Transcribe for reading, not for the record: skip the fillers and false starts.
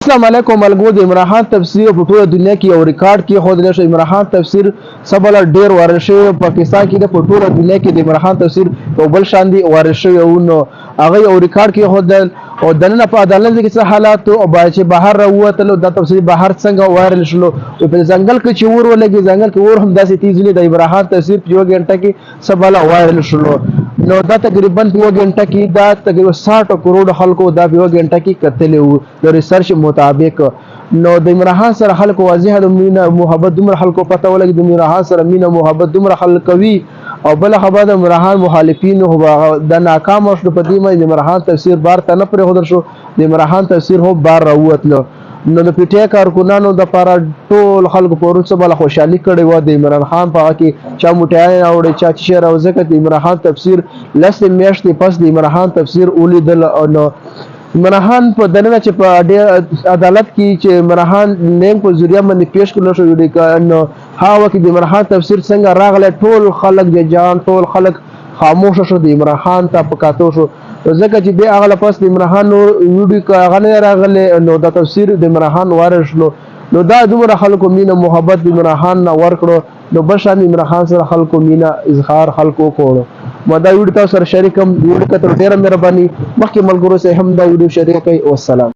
السلام علیکم ملګرو د عمران خان تفسیر په ټوله دنیا کې یو ریکارډ کې خو د عمران خان تفسیر سبل ډیر وارد شوی پاکستان کې د په ټوله دنیا کې د عمران خان تفسیر په بل شان دی وارد شوی او نو هغه یو ریکارډ کې خو د نن په عدالت کې څه حالات او چې بهر راووتل د تفسیر بهر څنګه وایرل شلو په ځنګل کې چې ور ولګي ځنګل کې ور هم داسې تیز نه د عمران خان تفسیر په یو غنټه کې سبل وایرل شلو نو دا تقریبا په یو غنټه کې دا تقریبا 60 کروڑ خلکو دا په یو غنټه کې کتل وو د ریسرچ مطابق نو د عمران خان سره خلکو واضح د مینه محبت دومره خلکو پته ولګي د عمران خان سره مینه محبت دومره خلک کوي او بل خبره د عمران خان مخالفین هو د ناکام شو په دې مې د عمران خان تفسیر بار ته نه پرې هودر شو د عمران خان تفسیر هو بار راووتلو نو د پیټه کارکونانو د لپاره ټول خلکو په ورڅ بل خوشحالي کړي و د عمران خان په کې چا موټیان اوړي چا چې راو زکه د عمران خان تفسیر لسه میاشتې پس د عمران خان تفسیر اولیدل نو عمران خان په دننه چې په عدالت کې چې عمران خان لینک په ذریعہ باندې پیش کړل شو د نو هاوه کې د عمران خان تفسیر څنګه راغله ټول خلک جان ټول خلک خاموش شو د عمران خان ته پکاتو شو ځکه چې د هغه پس د عمران خان ویډیو هغه نه راغله نو د تفسیر د عمران خان وارث نو دا دومره خلکو مینه محبت د عمران خان نه ورکړو نو بشان عمران خان سره خلکو مینه اظهار خلکو کوړو ما دا ویډیو تاسو سره شریکم ویډیو کتر ډیره مهرباني مخکې ملګرو سره هم دا ویډیو شریک کړئ والسلام